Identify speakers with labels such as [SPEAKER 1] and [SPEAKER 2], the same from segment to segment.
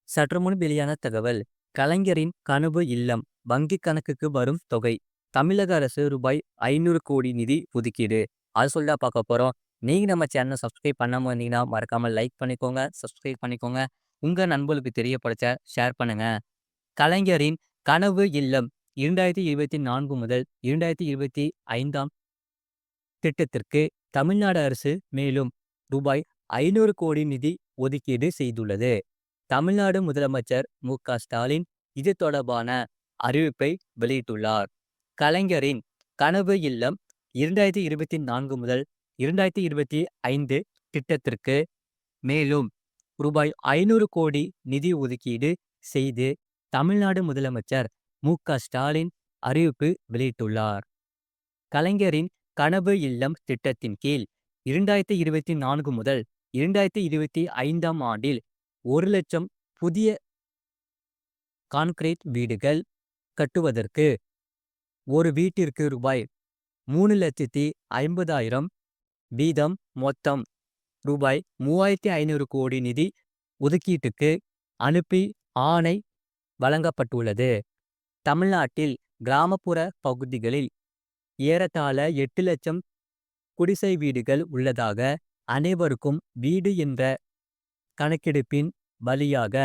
[SPEAKER 1] சற்று முன் வெளியான தகவல். கலைஞரின் கனவு இல்லம் வங்கி கணக்குக்கு வரும் தொகை. தமிழக அரசு ரூபாய் 500 கோடி நிதி ஒதுக்கீடு. அது சொல்லி தான் பார்க்க போறோம். நீங்க நம்ம சேனலை சப்ஸ்கிரைப் பண்ணாம இருந்தீங்கன்னா மறக்காம லைக் பண்ணிக்கோங்க, சப்ஸ்கிரைப் பண்ணிக்கோங்க. உங்க நண்பர்களுக்கு தெரியப்படுத்த ஷேர் பண்ணுங்க. கலைஞரின் கனவு இல்லம் 2024 முதல் 2025ஆம் திட்டத்திற்கு தமிழ்நாடு அரசு மேலும் ரூபாய் 500 கோடி நிதி ஒதுக்கீடு செய்துள்ளது. தமிழ்நாடு முதலமைச்சர் மு.க.ஸ்டாலின் இது தொடர்பான அறிவிப்பை வெளியிட்டுள்ளார். கலைஞரின் கனவு இல்லம் 2024 முதல் 2025 திட்டத்திற்கு மேலும் ரூபாய் 500 கோடி நிதி ஒதுக்கீடு செய்து தமிழ்நாடு முதலமைச்சர் மு.க.ஸ்டாலின் அறிவிப்பு வெளியிட்டுள்ளார். கலைஞரின் கனவு இல்லம் திட்டத்தின் கீழ் 2024 முதல் 2025ஆம் ஆண்டில் 1,00,000 புதிய கான்கிரீட் வீடுகள் கட்டுவதற்கு ஒரு வீட்டிற்கு ரூபாய் 3,50,000 வீதம் மொத்தம் ரூபாய் 3,500 கோடி நிதி ஒதுக்கீட்டுக்கு அனுப்பி ஆணை வழங்கப்பட்டுள்ளது. தமிழ்நாட்டில் கிராமப்புற பகுதிகளில் ஏறத்தாழ 8,00,000 குடிசை வீடுகள் உள்ளதாக அனைவருக்கும் வீடு என்ற கணக்கெடுப்பின் வழியாக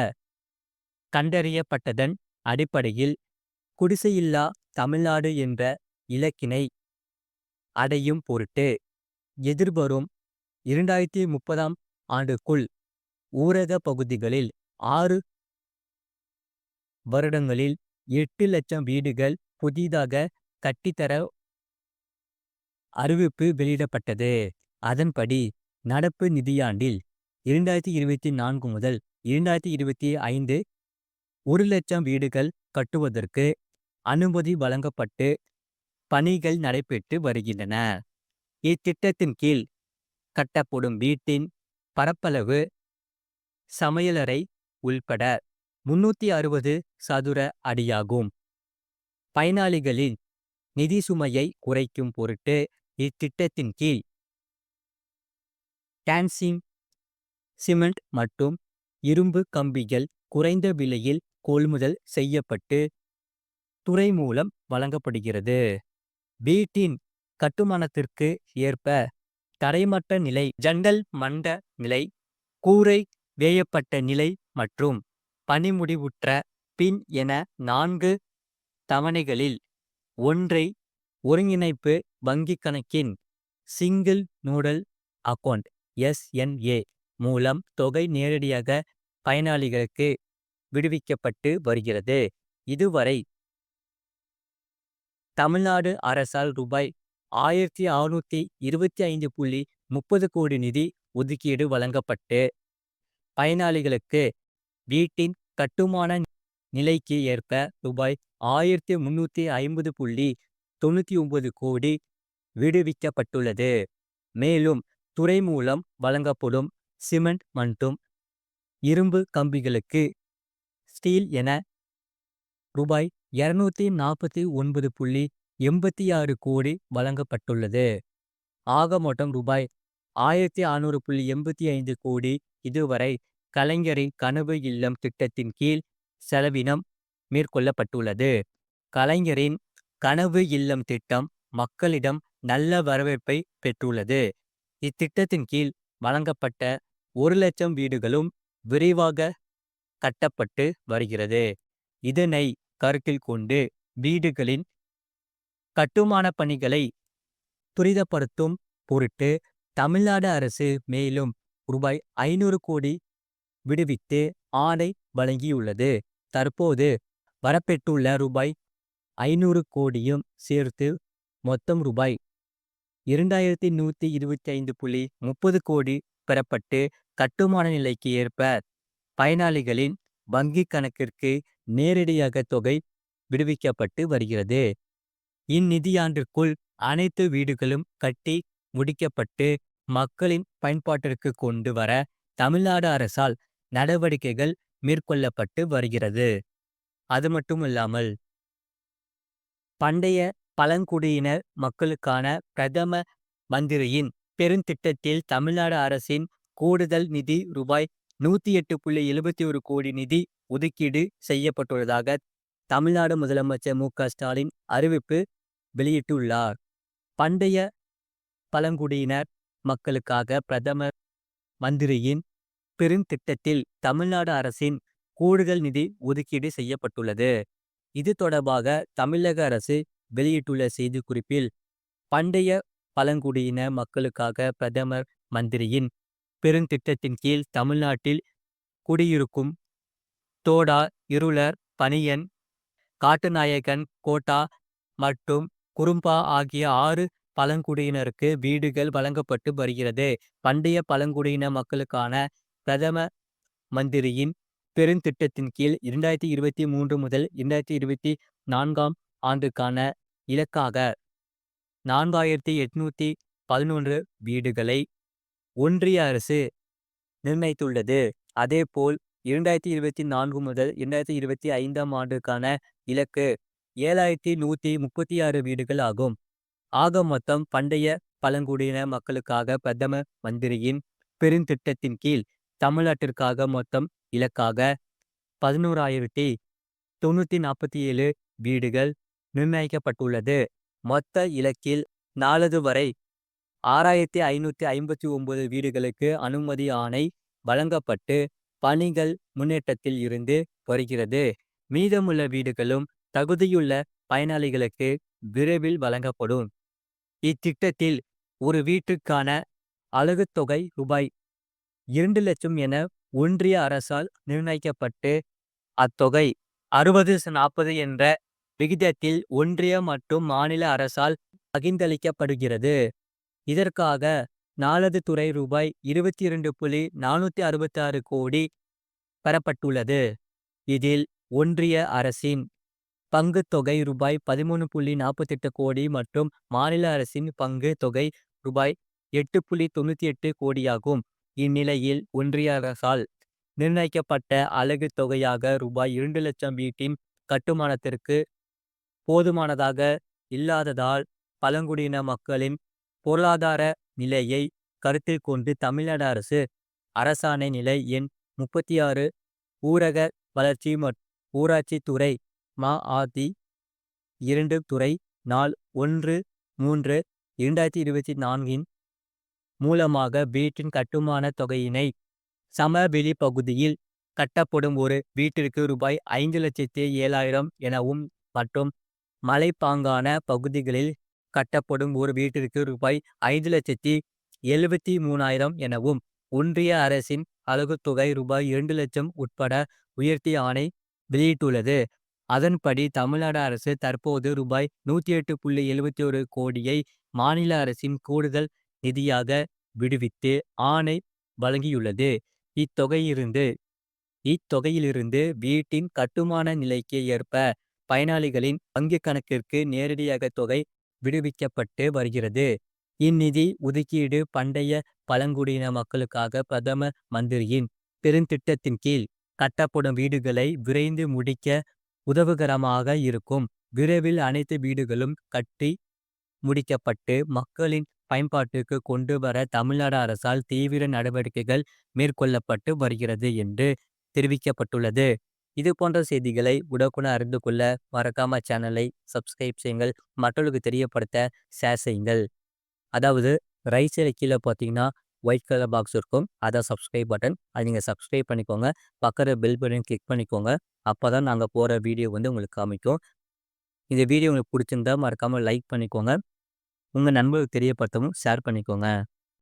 [SPEAKER 1] கண்டறியப்பட்டதன் அடிப்படையில் குடிசையில்லா தமிழ்நாடு என்ற இலக்கினை அடையும் பொருட்டு எதிர்வரும் 2030ஆம் ஆண்டுக்குள் ஊரக பகுதிகளில் 6 வருடங்களில் 8,00,000 வீடுகள் புதிதாக கட்டித்தர அறிவிப்பு வெளியிடப்பட்டது. அதன்படி நடப்பு நிதியாண்டில் 2024 முதல் 2025 1,00,000 வீடுகள் கட்டுவதற்கு அனுமதி வழங்கப்பட்டு பணிகள் நடைபெற்று வருகின்றன. இத்திட்டத்தின் கீழ் கட்டப்படும் வீட்டின் பரப்பளவு சமையலறை உள்பட 360 சதுர அடியாகும். பயனாளிகளின் நிதி சுமையை குறைக்கும் பொருட்டு இத்திட்டத்தின் கீழ் டான்சிங் சிமெண்ட் மற்றும் இரும்பு கம்பிகள் குறைந்த விலையில் கொள்முதல் செய்யப்பட்டு துறை மூலம் வழங்கப்படுகிறது. வீட்டின் கட்டுமானத்திற்கு ஏற்ப தரைமட்ட நிலை, ஜன்னல் மண்ட நிலை, கூரை வேயப்பட்ட நிலை மற்றும் பணிமுடிவுற்ற பின் என 4 தவணைகளில் ஒன்றை ஒருங்கிணைப்பு வங்கிக் கணக்கின் சிங்கிள் நோடல் அக்கவுண்ட் (SNA) மூலம் தொகை நேரடியாக பயனாளிகளுக்கு விடுவிக்கப்பட்டு வருகிறது. இதுவரை தமிழ்நாடு அரசால் ரூபாய் 1,625.30 கோடி நிதி ஒதுக்கீடு வழங்கப்பட்டு பயனாளிகளுக்கு வீட்டின் கட்டுமான நிலைக்கு ஏற்ப ரூபாய் 1,350.99 கோடி விடுவிக்கப்பட்டுள்ளது. மேலும் துறை மூலம் வழங்கப்படும் சிமெண்ட் மற்றும் இரும்பு கம்பிகளுக்கு ஸ்டீல் என ரூபாய் 249.86 கோடி வழங்கப்பட்டுள்ளது. ஆக மொத்தம் ரூபாய் 1,600.85 கோடி இதுவரை கலைஞரின் கனவு இல்லம் திட்டத்தின் கீழ் செலவினம் மேற்கொள்ளப்பட்டுள்ளது. கலைஞரின் கனவு இல்லம் திட்டம் மக்களிடம் நல்ல வரவேற்பை பெற்றுள்ளது. இத்திட்டத்தின் கீழ் வழங்கப்பட்ட 1,00,000 வீடுகளும் விரைவாக கட்டப்பட்டு வருகிறது. இதனை கருத்தில் கொண்டு வீடுகளின் கட்டுமான பணிகளை துரிதப்படுத்தும் பொருட்டு தமிழ்நாடு அரசு மேலும் ரூபாய் 500 கோடி விடுவித்து ஆணை வழங்கியுள்ளது. தற்போது வரப்பெற்றுள்ள ரூபாய் 500 கோடியும் சேர்த்து மொத்தம் ரூபாய் 2,125.30 கோடி பெறப்பட்டு கட்டுமான நிலைக்கு ஏற்ப பயனாளிகளின் வங்கிக் கணக்கிற்கு நேரடியாக தொகை விடுவிக்கப்பட்டு வருகிறது. இந்நிதியாண்டிற்குள் அனைத்து வீடுகளும் கட்டி முடிக்கப்பட்டு மக்களின் பயன்பாட்டிற்கு கொண்டு வர தமிழ்நாடு அரசால் நடவடிக்கைகள் மேற்கொள்ளப்பட்டு வருகிறது. அது மட்டுமில்லாமல் பண்டைய பழங்குடியினர் மக்களுக்கான பிரதம மந்திரியின் பெருந்திட்டத்தில் தமிழ்நாடு அரசின் கூடுதல் நிதி ரூபாய் 108.71 கோடி நிதி ஒதுக்கீடு செய்யப்பட்டுள்ளதாக தமிழ்நாடு முதலமைச்சர் மு.க.ஸ்டாலின் அறிவிப்பு வெளியிட்டுள்ளார். பண்டைய பழங்குடியினர் மக்களுக்காக பிரதமர் மந்திரியின் பெருந்திட்டத்தில் தமிழ்நாடு அரசின் கூடுதல் நிதி ஒதுக்கீடு செய்யப்பட்டுள்ளது. இது தொடர்பாக தமிழக அரசு வெளியிட்டுள்ள செய்திக்குறிப்பில், பண்டைய பழங்குடியின மக்களுக்காக பிரதமர் மந்திரியின் பெருந்திட்டத்தின் கீழ் தமிழ்நாட்டில் குடியிருக்கும் தோடா, இருளர், பனியன், காட்டுநாயக்கன், கோட்டா மற்றும் குறும்பா ஆகிய 6 பழங்குடியினருக்கு வீடுகள் வழங்கப்பட்டு வருகிறது. பண்டைய பழங்குடியின மக்களுக்கான பிரதம மந்திரியின் பெருந்திட்டத்தின் கீழ் 2023 முதல் 2024 ஆண்டுக்கான இலக்காக 4811 வீடுகளை ஒன்றிய அரசு நிர்ணயித்துள்ளது. அதேபோல் 2024 முதல் 2025 ஆண்டுக்கான இலக்கு 7136 வீடுகள் ஆகும். ஆக மொத்தம் பண்டைய பழங்குடியின மக்களுக்காக பிரதம மந்திரியின் பெருந்திட்டத்தின் கீழ் தமிழ்நாட்டிற்காக மொத்தம் இலக்காக 11,947 வீடுகள் நிர்ணயிக்கப்பட்டுள்ளது. மொத்த இலக்கில் நாளது வரை 6,559 வீடுகளுக்கு அனுமதி ஆணை வழங்கப்பட்டு பணிகள் முன்னேற்றத்தில் இருந்து வருகிறது. மீதமுள்ள வீடுகளும் தகுதியுள்ள பயனாளிகளுக்கு விரைவில் வழங்கப்படும். இத்திட்டத்தில் ஒரு வீட்டுக்கான அலகுத் தொகை ரூபாய் 2 லட்சம் என ஒன்றிய அரசால் நிர்ணயிக்கப்பட்டு அத்தொகை 60-40 என்ற விகிதத்தில் ஒன்றிய மற்றும் மாநில அரசால் பகிர்ந்தளிக்கப்படுகிறது. இதற்காக நாளது துறை ரூபாய் 22.466 கோடி பெறப்பட்டுள்ளது. இதில் ஒன்றிய அரசின் பங்கு தொகை ரூபாய் 13.48 கோடி மற்றும் மாநில அரசின் பங்கு தொகை ரூபாய் 8.98 கோடியாகும். இந்நிலையில் ஒன்றிய அரசால் நிர்ணயிக்கப்பட்ட அலகு தொகையாக ரூபாய் 2 லட்சம் வீட்டின் கட்டுமானத்திற்கு போதுமானதாக இல்லாததால் பழங்குடியின மக்களின் பொருளாதார நிலையை கருத்தில் கொண்டு தமிழ்நாடு அரசு அரசாணை நிலை எண் 36 ஊரக வளர்ச்சி ஊராட்சி துறை ம.அ.தி. 2 துறை நாள் 1/3/2024 மூலமாக வீட்டின் கட்டுமான தொகையினை சமவெளி பகுதியில் கட்டப்படும் ஒரு வீட்டிற்கு ரூபாய் 5,07,000 எனவும் மற்றும் மலைப்பாங்கான பகுதிகளில் கட்டப்படும் ஒரு வீட்டிற்கு ரூபாய் 5,73,000 எனவும் ஒன்றிய அரசின் அலகுத்தொகை ரூபாய் 2 லட்சம் உட்பட உயர்த்தி ஆணை வெளியிட்டுள்ளது. அதன்படி தமிழ்நாடு அரசு தற்போது ரூபாய் 108.71 கோடியை மாநில அரசின் கூடுதல் நிதியாக விடுவித்து ஆணை வழங்கியுள்ளது. இத்தொகையிலிருந்து வீட்டின் கட்டுமான நிலைக்கு ஏற்ப பயனாளிகளின் வங்கிக் கணக்கிற்கு நேரடியாக தொகை விடுவிக்கப்பட்டு வருகிறது. இந்நிதி ஒதுக்கீடு பண்டைய பழங்குடியின மக்களுக்காக பிரதம மந்திரியின் பெருந்திட்டத்தின் கீழ் கட்டப்படும் வீடுகளை விரைந்து முடிக்க உதவுகரமாக இருக்கும். விரைவில் அனைத்து வீடுகளும் கட்டி முடிக்கப்பட்டு மக்களின் பயன்பாட்டுக்கு கொண்டு வர தமிழ்நாடு அரசால் தீவிர நடவடிக்கைகள் மேற்கொள்ளப்பட்டு வருகிறது என்று தெரிவிக்கப்பட்டுள்ளது. இது போன்ற செய்திகளை உடனுக்குடன் அறிந்து கொள்ள மறக்காம சேனலை சப்ஸ்கிரைப் செய்யுங்கள். மற்றவர்களுக்கு தெரியப்படுத்த ஷேர் செய்யுங்கள். அதாவது ரைட் சைடு கீழே பார்த்தீங்கன்னா ஒயிட் கலர் பாக்ஸ் இருக்கும். அதான் சப்ஸ்கிரைப் பட்டன். அதை நீங்கள் சப்ஸ்கிரைப் பண்ணிக்கோங்க. பக்கத்தில் பெல் பட்டன் கிளிக் பண்ணிக்கோங்க. அப்போ தான் நாங்கள் போகிற வீடியோ உங்களுக்கு காமிக்கும். இந்த வீடியோ உங்களுக்கு பிடிச்சிருந்தா மறக்காமல் லைக் பண்ணிக்கோங்க. உங்கள் நண்பர்களுக்கு தெரியப்படுத்தவும் ஷேர் பண்ணிக்கோங்க.